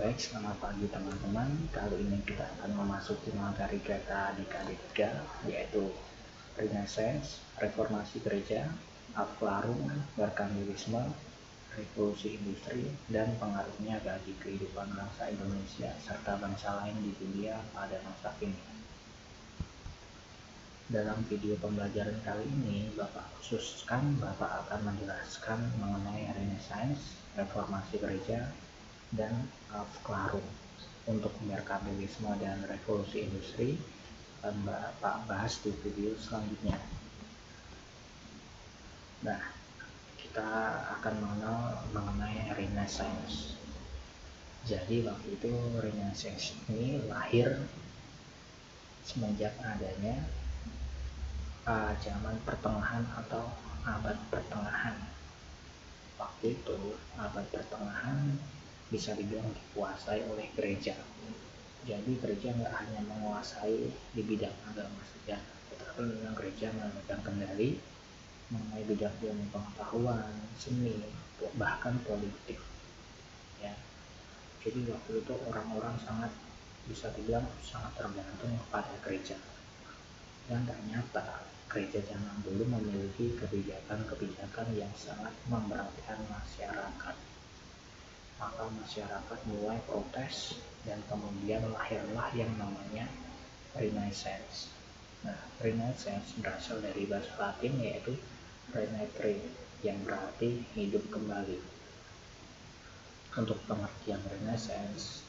Baik, selamat pagi teman-teman. Kali ini kita akan memasuki materi kita di KD3, yaitu Renaissance, Reformasi Gereja, Al-Clarung, Merkantilisme, Revolusi Industri, dan pengaruhnya bagi kehidupan bangsa Indonesia serta bangsa lain di dunia pada masa kini. Dalam video pembelajaran kali ini, Bapak akan menjelaskan mengenai Renaissance, Reformasi Gereja, dan Al-Clarung. Untuk Merkantilisme dan Revolusi Industri akan Bapak bahas di video selanjutnya. Nah, kita akan mengenal mengenai Renaissance. Jadi waktu itu Renaissance ini lahir semenjak adanya zaman pertengahan atau abad pertengahan. Waktu itu abad pertengahan bisa dibilang dikuasai oleh gereja. Jadi gereja nggak hanya menguasai di bidang agama saja, tetapi memang gereja memegang kendali mengenai bidang ilmu pengetahuan, seni, bahkan politik. Ya, jadi waktu itu orang-orang bisa dibilang sangat tergantung pada gereja. Dan ternyata gereja zaman dulu memiliki kebijakan-kebijakan yang sangat memberatkan masyarakat. Maka masyarakat mulai protes dan kemudian lahirlah yang namanya Renaissance. Nah, Renaissance berasal dari bahasa Latin yaitu renaître, yang berarti hidup kembali. Untuk pengertian Renaissance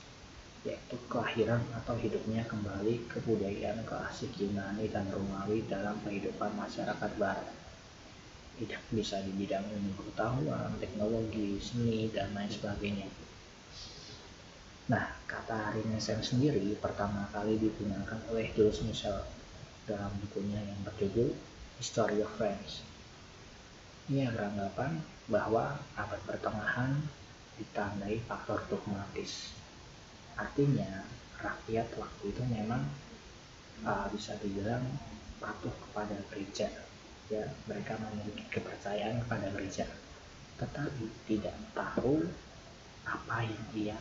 yaitu kelahiran atau hidupnya kembali kebudayaan klasik Yunani dan Romawi dalam kehidupan masyarakat Barat. Bisa di bidang ilmu pengetahuan, teknologi, seni, dan lain sebagainya. Nah, kata Renaissance sendiri pertama kali digunakan oleh Jules Michel dalam bukunya yang berjudul History of France. Ia beranggapan bahwa abad pertengahan ditandai faktor dogmatis. Artinya, rakyat waktu itu memang bisa dibilang patuh kepada gereja. Ya, mereka memiliki kepercayaan kepada gereja, tetapi tidak tahu apa yang ia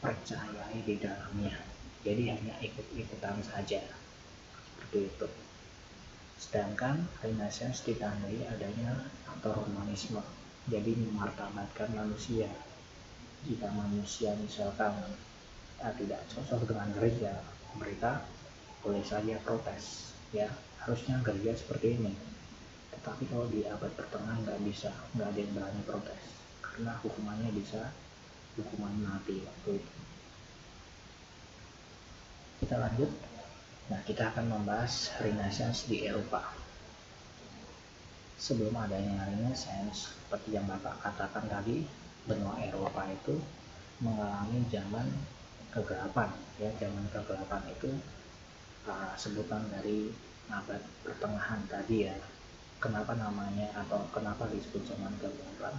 percayai di dalamnya. Jadi hanya ikut-ikutan saja, seperti itu. Sedangkan Renaissance ditandai adanya faktor humanisme, jadi memartabatkan manusia. Jika manusia misalkan tidak cocok dengan gereja, mereka boleh saja protes. Ya, harusnya gereja seperti ini. Tetapi kalau di abad pertengahan nggak ada yang berani protes, karena hukumannya bisa hukuman mati waktu itu. Kita lanjut. Nah, kita akan membahas Renaissance di Eropa. Sebelum adanya Renaissance, seperti yang Bapak katakan tadi, benua Eropa itu mengalami zaman kegelapan. Ya, zaman kegelapan itu sebutan dari abad pertengahan tadi ya. Kenapa namanya atau kenapa disebut zaman kegelapan?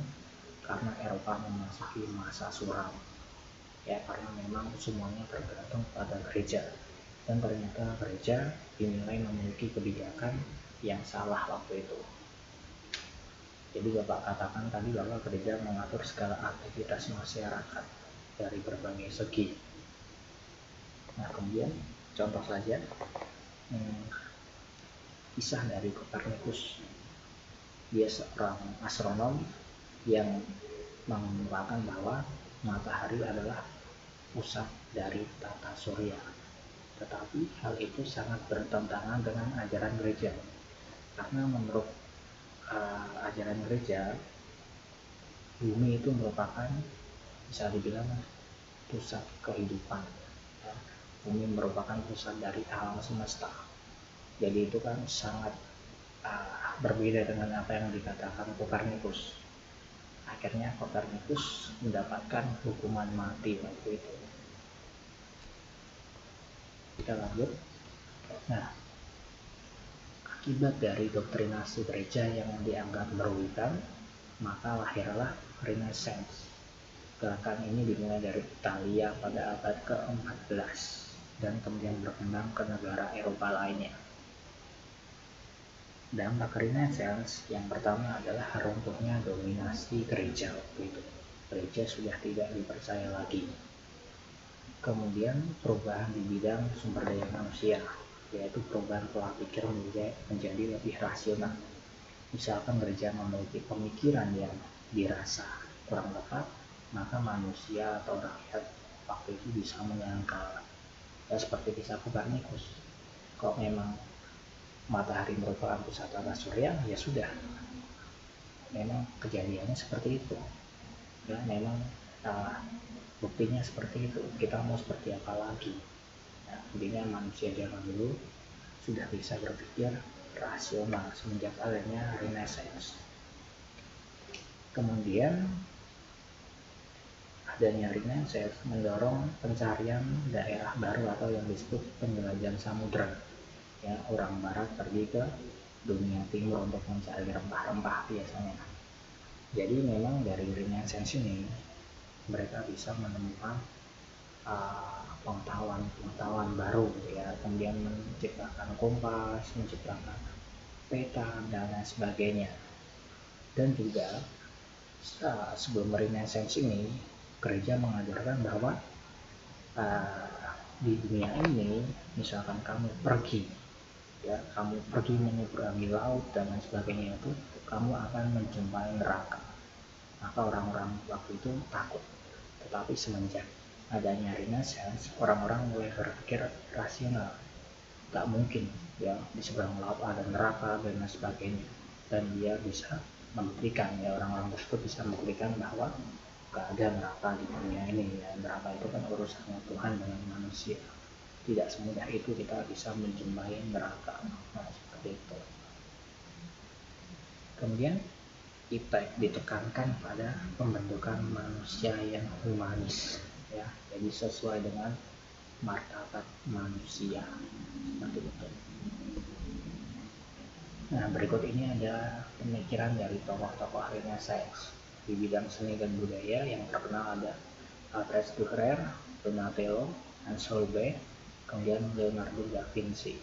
Karena Eropa memasuki masa suram. Ya, karena memang semuanya tergantung pada gereja. Dan ternyata gereja dinilai memiliki kebijakan yang salah waktu itu. Jadi Bapak katakan tadi bahwa gereja mengatur segala aktivitas masyarakat dari berbagai segi. Nah, kemudian contoh saja kisah dari Kopernikus. Dia seorang astronom yang mengungkapkan bahwa matahari adalah pusat dari tata surya. Tetapi hal itu sangat bertentangan dengan ajaran gereja. Karena menurut ajaran gereja, bumi itu merupakan bisa dibilang pusat kehidupan. Ya. Bumi merupakan pusat dari alam semesta. Jadi itu kan sangat berbeda dengan apa yang dikatakan Kopernikus. Akhirnya Kopernikus mendapatkan hukuman mati waktu itu. Kita lanjut. Nah, akibat dari doktrinasi gereja yang dianggap merugikan, maka lahirlah Renaissance. Gerakan ini dimulai dari Italia pada abad ke-14 dan kemudian berkembang ke negara Eropa lainnya. Dampak Renaissance yang pertama adalah runtuhnya dominasi gereja waktu itu. Gereja sudah tidak dipercaya lagi. Kemudian perubahan di bidang sumber daya manusia, yaitu perubahan pola pikir menjadi lebih rasional. Misalkan gereja memiliki pemikiran yang dirasa kurang tepat, maka manusia atau rakyat waktu itu bisa menyangkal. Ya, seperti kisah Kopernikus, kalau memang matahari merupakan pusat tata surya, ya sudah, memang kejadiannya seperti itu. Ya, memang buktinya seperti itu. Kita mau seperti apa lagi? Nah, intinya manusia zaman dulu sudah bisa berpikir rasional semenjak adanya Renaissance. Kemudian adanya Renaissance mendorong pencarian daerah baru atau yang disebut penjelajahan samudra. Ya, orang barat pergi ke dunia timur untuk mencari rempah-rempah biasanya. Jadi memang dari Renaissance ini mereka bisa menemukan pengetahuan baru, ya, kemudian menciptakan kompas, menciptakan peta dan lain sebagainya. Dan juga sebelum Renaissance ini, gereja mengajarkan bahwa di dunia ini, misalkan kamu pergi menyeberangi laut dan lain sebagainya, itu kamu akan menjumpai neraka. Maka orang-orang waktu itu takut. Tetapi semenjak adanya Renaissance, orang-orang mulai berpikir rasional. Tak mungkin ya di seberang laut ada neraka dan lain sebagainya. Dan dia bisa membuktikan, ya, orang-orang tersebut bisa membuktikan bahwa gak ada neraka di dunia ini. Ya, neraka itu kan urusannya Tuhan dengan manusia. Tidak semudah itu kita bisa menjumpai neraka. Nah, seperti itu. Kemudian kita ditekankan pada pembentukan manusia yang humanis, ya, jadi sesuai dengan martabat manusia, seperti itu. Nah, berikut ini ada pemikiran dari tokoh-tokoh Renaissance di bidang seni dan budaya. Yang terkenal ada Alfred Dürer, Donatello, Hans Holbein, kemudian Leonardo da Vinci.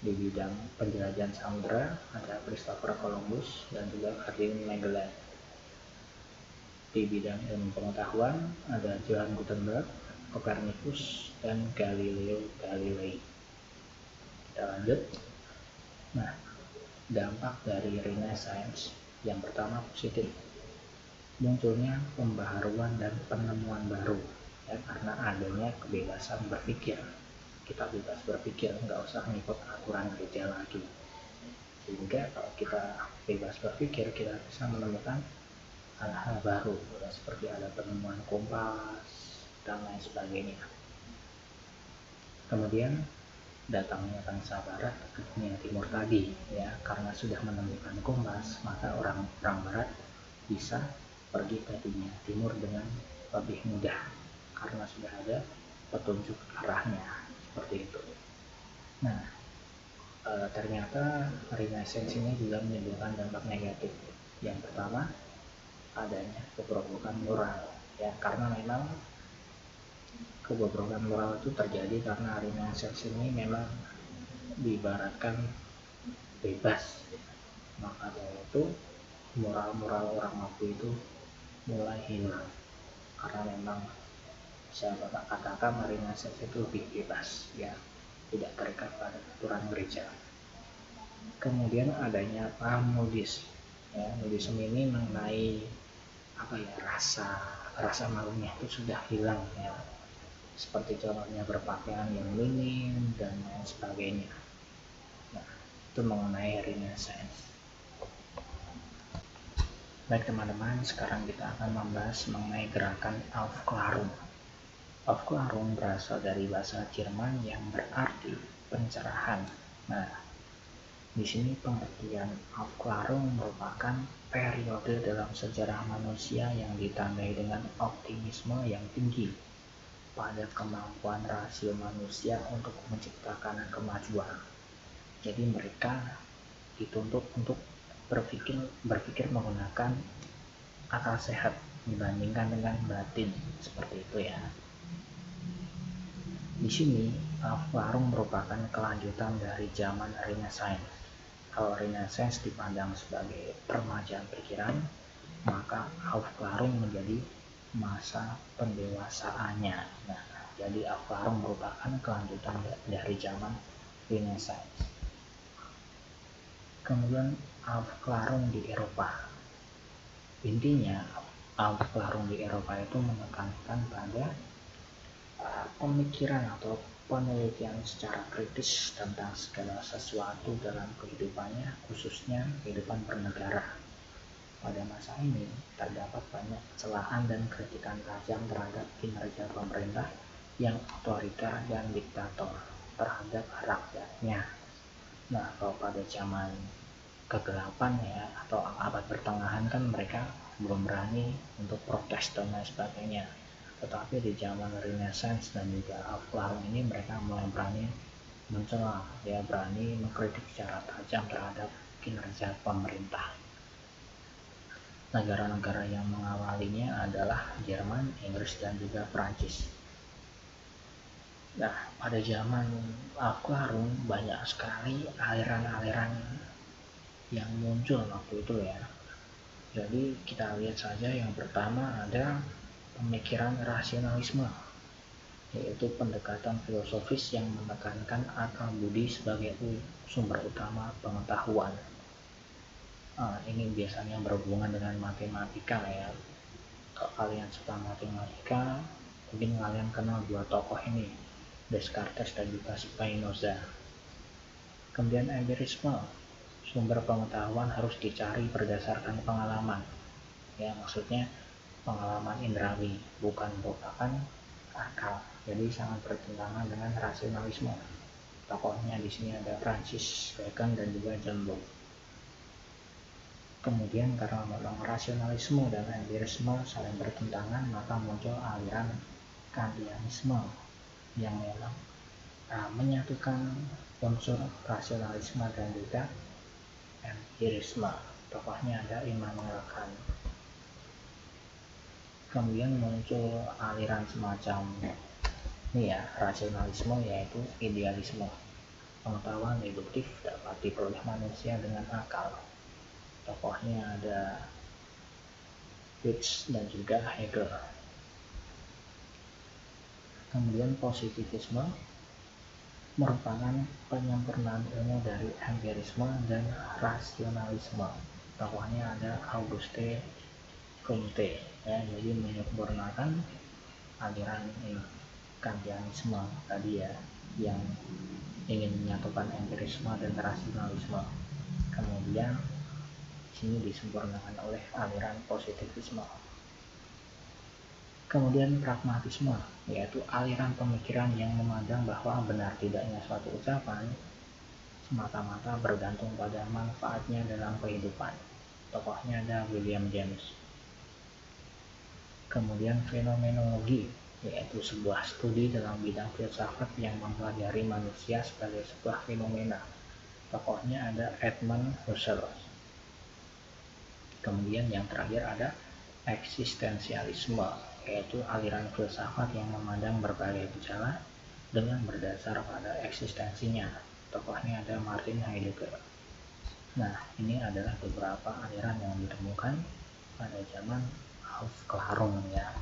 Di bidang penjelajahan samudra ada Christopher Columbus dan juga Ferdinand Magellan. Di bidang ilmu pengetahuan ada Johann Gutenberg, Copernicus, dan Galileo Galilei. Kita lanjut. Nah, dampak dari Renaissance yang pertama positif, munculnya pembaharuan dan penemuan baru, ya, karena adanya kebebasan berpikir. Kita bebas berpikir, nggak usah ngikut aturan gereja lagi. Sehingga kalau kita bebas berpikir, kita bisa menemukan hal-hal baru, ya, seperti ada penemuan kompas dan lain sebagainya. Kemudian datangnya bangsa barat ke dunia timur tadi, ya, karena sudah menemukan kompas, maka orang-orang barat bisa pergi ke dunia timur dengan lebih mudah karena sudah ada petunjuk arahnya, seperti itu. Nah, ternyata Renaissance ini juga menimbulkan dampak negatif. Yang pertama, adanya kebobrokan moral, ya, karena memang kebobrokan moral itu terjadi karena Renaissance ini memang diibaratkan bebas. Maka dari itu moral-moral orang waktu itu mulai hilang karena memang saya katakan Renaissance itu lebih bebas, ya, tidak terikat pada aturan gereja. Kemudian adanya paham modis, ya, modisme ini mengenai rasa malunya itu sudah hilang, ya, seperti contohnya berpakaian yang minim dan lain sebagainya. Nah, itu mengenai Renaissance. Baik teman-teman, sekarang kita akan membahas mengenai gerakan Aufklärung. Aufklärung berasal dari bahasa Jerman yang berarti pencerahan. Nah, di sini pengertian Aufklärung merupakan periode dalam sejarah manusia yang ditandai dengan optimisme yang tinggi pada kemampuan rasio manusia untuk menciptakan kemajuan. Jadi mereka dituntut untuk berpikir menggunakan akal sehat dibandingkan dengan batin, seperti itu, ya. Di sini Aufklärung merupakan kelanjutan dari zaman Renaissance. Kalau Renaissance dipandang sebagai permajaan pikiran, maka Aufklärung menjadi masa pendewasaannya. Nah, Jadi Aflarung merupakan kelanjutan dari zaman Renaissance. Kemudian Aflarung di Eropa. Intinya Aflarung di Eropa itu menekankan pada pemikiran atau penelitian secara kritis tentang segala sesuatu dalam kehidupannya, khususnya kehidupan bernegara. Pada masa ini terdapat banyak celaan dan kritikan tajam terhadap kinerja pemerintah yang otoriter dan diktator terhadap rakyatnya. Nah, kalau pada zaman kegelapan ya atau abad pertengahan kan mereka belum berani untuk protes dan lain sebagainya. Tetapi di zaman Renaissance dan juga Aflarung ini mereka mulai berani mencela, ya berani mengkritik secara tajam terhadap kinerja pemerintah. Negara-negara yang mengawalinya adalah Jerman, Inggris, dan juga Prancis. Nah, pada zaman Aflarung banyak sekali aliran-aliran yang muncul waktu itu ya. Jadi kita lihat saja yang pertama ada pemikiran rasionalisme, yaitu pendekatan filosofis yang menekankan akal budi sebagai sumber utama pengetahuan. Ini biasanya berhubungan dengan matematika ya. Kalau kalian suka matematika, mungkin kalian kenal dua tokoh ini, Descartes dan juga Spinoza. Kemudian empirisme, sumber pengetahuan harus dicari berdasarkan pengalaman. Ya, maksudnya pengalaman indrawi, bukan merupakan akal. Jadi sangat bertentangan dengan rasionalisme. Tokohnya di sini ada Francis Bacon dan juga John Locke. Kemudian karena memang rasionalisme dan empirisme saling bertentangan, maka muncul aliran Kantianisme yang memang menyatukan unsur rasionalisme dan juga empirisme. Tokohnya ada Immanuel Kant. Kemudian muncul aliran semacam ini ya, rasionalisme, yaitu idealisme. Pengetahuan deduktif dapat diperoleh manusia dengan akal. Tokohnya ada Fichte dan juga Hegel. Kemudian positivisme merupakan penyempurnaan ilmu dari empirisme dan rasionalisme. Tokohnya ada Auguste Comte ya, jadi menyempurnakan aliran Kantianisme tadi ya, yang ingin menyatukan empirisme dan rasionalisme. Kemudian sini disempurnakan oleh aliran positivisme. Kemudian pragmatisme, yaitu aliran pemikiran yang memandang bahwa benar tidaknya suatu ucapan semata-mata bergantung pada manfaatnya dalam kehidupan. Tokohnya ada William James. Kemudian fenomenologi, yaitu sebuah studi dalam bidang filsafat yang mempelajari manusia sebagai sebuah fenomena. Tokohnya ada Edmund Husserl. Kemudian yang terakhir ada eksistensialisme, yaitu aliran filsafat yang memandang berbagai gejala dengan berdasar pada eksistensinya. Tokohnya ada Martin Heidegger. Nah, ini adalah beberapa aliran yang ditemukan pada zaman Aflarung ya.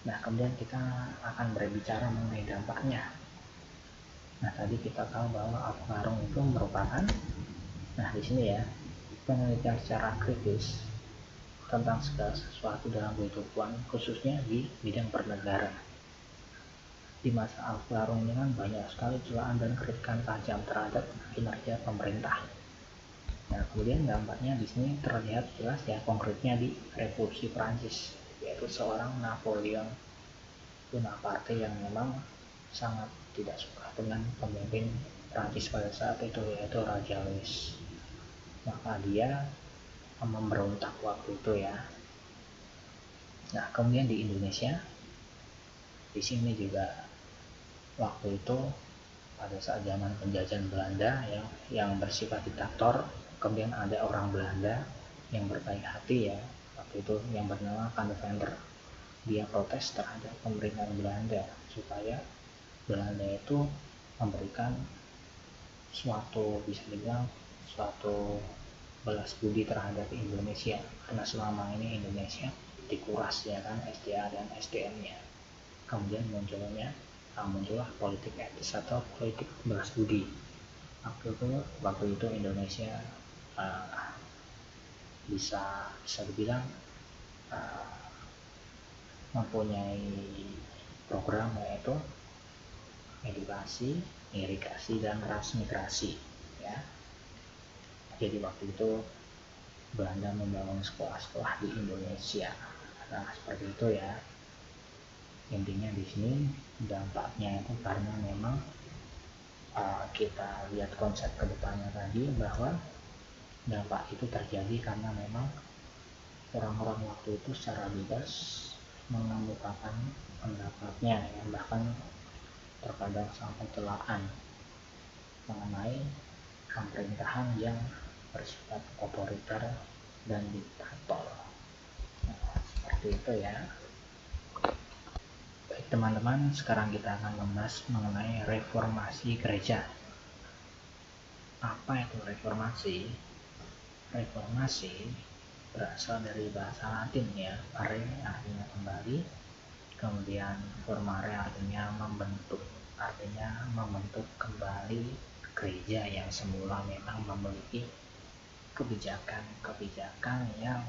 Nah, kemudian kita akan berbicara mengenai dampaknya. Nah, tadi kita tahu bahwa Aflarung itu merupakan, nah di sini ya, penelitian secara kritis tentang segala sesuatu dalam kehidupan, khususnya di bidang bernegara. Di masa Aflarung ini kan banyak sekali celaan dan kritikan tajam terhadap kinerja pemerintah. Nah, kemudian dampaknya di sini terlihat jelas ya, konkretnya di Revolusi Prancis, yaitu seorang Napoleon Bonaparte yang memang sangat tidak suka dengan pemimpin Prancis pada saat itu, yaitu Raja Louis. Maka dia memberontak waktu itu ya. Nah, kemudian di Indonesia, di sini juga waktu itu pada saat zaman penjajahan Belanda yang bersifat diktator, kemudian ada orang Belanda yang berbaik hati ya, waktu itu yang bernama Van de Venter. Dia protes terhadap pemerintahan Belanda supaya Belanda itu memberikan suatu, bisa dibilang suatu balas budi terhadap Indonesia, karena selama ini Indonesia dikuras ya kan, SDA dan SDM-nya. kemudian muncullah politik etis atau politik balas budi. Waktu itu Indonesia bisa dibilang mempunyai program yaitu edukasi, irigasi, dan transmigrasi ya. Jadi waktu itu Belanda membangun sekolah-sekolah di Indonesia. Nah, seperti itu ya. Intinya di sini dampaknya itu karena memang kita lihat konsep kedepannya tadi bahwa dampak itu terjadi karena memang orang-orang waktu itu secara bebas mengemukakan pendapatnya ya, bahkan terkadang sampai telaan mengenai pemerintahan yang bersifat otoriter dan diktator. Nah, seperti itu ya. Baik teman-teman, sekarang kita akan membahas mengenai reformasi gereja. Apa itu reformasi? Reformasi berasal dari bahasa Latin ya, re artinya kembali, kemudian formare artinya membentuk kembali gereja yang semula memang memiliki kebijakan yang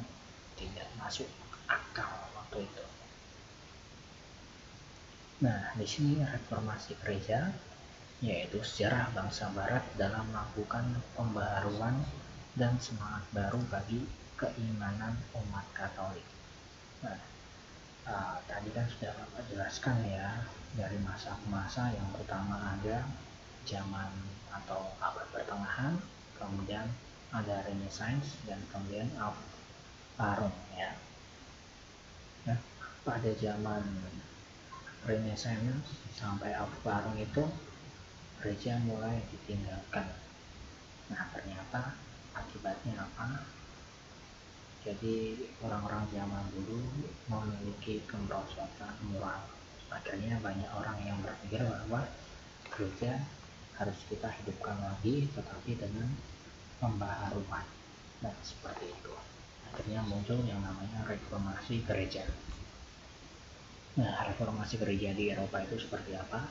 tidak masuk akal waktu itu. Nah, di sini reformasi gereja yaitu sejarah bangsa barat dalam melakukan pembaharuan dan semangat baru bagi keimanan umat Katolik. Nah, tadi kan sudah Bapak jelaskan ya, dari masa ke masa. Yang pertama ada zaman atau abad pertengahan, kemudian ada Renaissance, dan kemudian Aufklärung ya. Nah, pada zaman Renaissance sampai Aufklärung itu gereja mulai ditinggalkan. Nah, ternyata akibatnya apa? Jadi orang-orang zaman dulu memiliki kemerosotan moral. Akhirnya banyak orang yang berpikir bahwa gereja harus kita hidupkan lagi, tetapi dengan pembaharuan. Nah, seperti itu. Akhirnya muncul yang namanya reformasi gereja. Nah, reformasi gereja di Eropa itu seperti apa?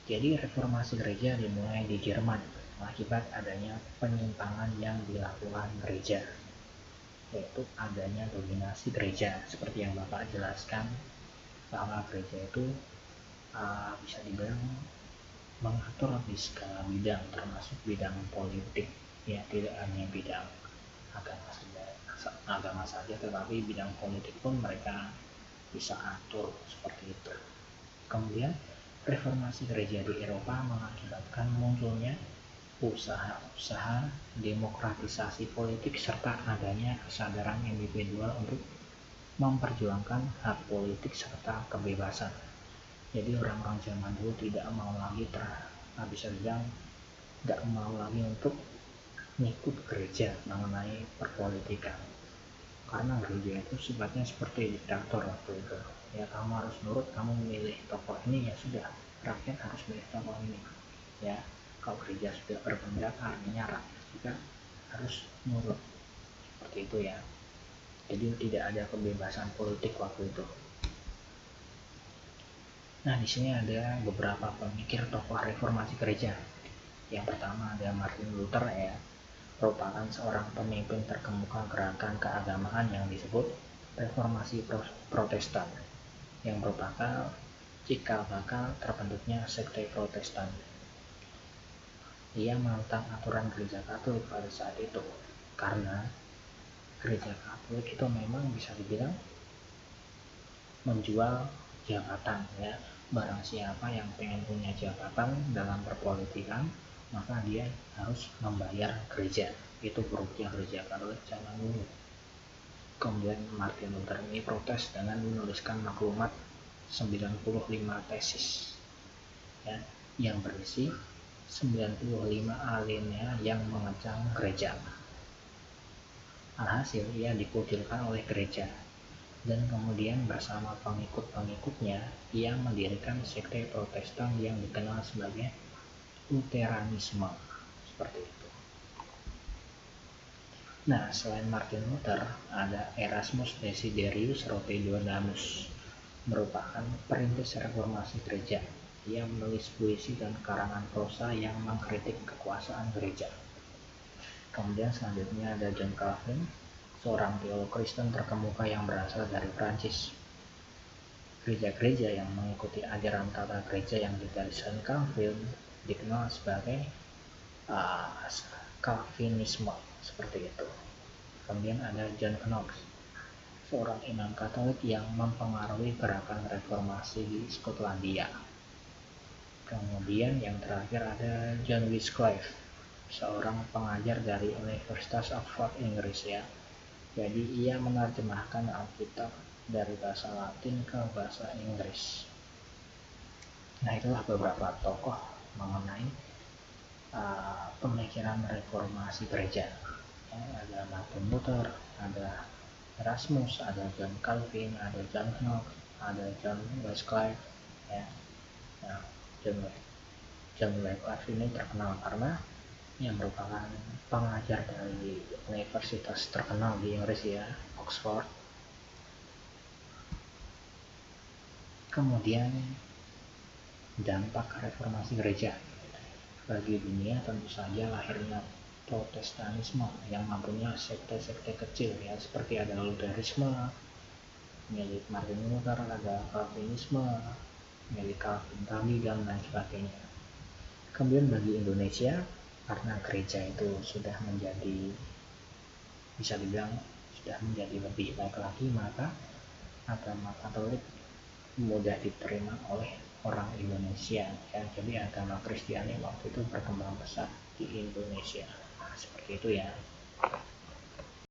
Jadi reformasi gereja dimulai di Jerman akibat adanya penyimpangan yang dilakukan gereja, yaitu adanya dominasi gereja. Seperti yang Bapak jelaskan, bahwa gereja itu bisa dibilang mengatur di segala bidang, termasuk bidang politik ya, tidak hanya bidang agama saja, tetapi bidang politik pun mereka bisa atur seperti itu. Kemudian reformasi gereja di Eropa mengakibatkan munculnya usaha-usaha demokratisasi politik serta adanya kesadaran individual untuk memperjuangkan hak politik serta kebebasan. Jadi orang-orang zaman dulu tidak mau lagi tidak mau lagi untuk ngikut gereja mengenai perpolitikan, karena gereja itu sifatnya seperti diktator waktu itu ya. Kamu harus nurut, kamu memilih tokoh ini, ya sudah, rakyat harus milih tokoh ini ya. Kalau gereja sudah berkehendak, artinya rakyat juga harus nurut, seperti itu ya. Jadi tidak ada kebebasan politik waktu itu. Nah, di sini ada beberapa pemikir tokoh reformasi gereja. Yang pertama ada Martin Luther ya, merupakan seorang pemimpin terkemuka gerakan keagamaan yang disebut reformasi Protestan, yang merupakan cikal bakal terbentuknya sekte Protestan. Ia menentang aturan gereja Katolik pada saat itu, karena gereja Katolik itu memang bisa dibilang menjual jabatan ya. Barang siapa yang pengen punya jabatan dalam perpolitikan, maka dia harus membayar gereja. Itu buruknya gereja Katolik zaman dulu. Kemudian Martin Luther ini protes dengan menuliskan maklumat 95 tesis ya, yang berisi 95 alinea yang mengecam gereja. Alhasil ia dikucilkan oleh gereja, dan kemudian bersama pengikut-pengikutnya ia mendirikan sekte Protestan yang dikenal sebagai Lutheranisme, seperti itu. Nah, selain Martin Luther ada Erasmus Desiderius Roterdamus. merupakan perintis reformasi gereja. Ia menulis puisi dan karangan prosa yang mengkritik kekuasaan gereja. Kemudian selanjutnya ada John Calvin, seorang teolog Kristen terkemuka yang berasal dari Prancis. Gereja-gereja yang mengikuti ajaran tata gereja yang digariskan Calvin dikenal sebagai Calvinisme, seperti itu. Kemudian ada John Knox, seorang imam Katolik yang mempengaruhi gerakan reformasi di Skotlandia. Kemudian yang terakhir ada John Wycliffe, seorang pengajar dari Universitas Oxford Inggris ya. Jadi ia menerjemahkan Alkitab dari bahasa Latin ke bahasa Inggris. Nah, itulah beberapa tokoh mengenai pemikiran reformasi gereja. Ya, ada Martin Luther, ada Erasmus, ada John Calvin, ada John Knox, ada John Wycliffe. Ya. Nah, John Wycliffe ini terkenal karena yang merupakan pengajar dari universitas terkenal di Inggris ya, Oxford. Kemudian dampak reformasi gereja bagi dunia, tentu saja lahirnya Protestanisme yang mempunyai sekte-sekte kecil ya, seperti ada Lutherisme milik Martin Luther, ada Calvinisme milik Calvin tadi, dan lain sebagainya. Kemudian bagi Indonesia, karena gereja itu sudah menjadi, bisa dibilang sudah menjadi lebih baik lagi, maka agama Katolik mudah diterima oleh orang Indonesia ya. Jadi agama Kristiani waktu itu berkembang pesat di Indonesia. Nah, seperti itu ya.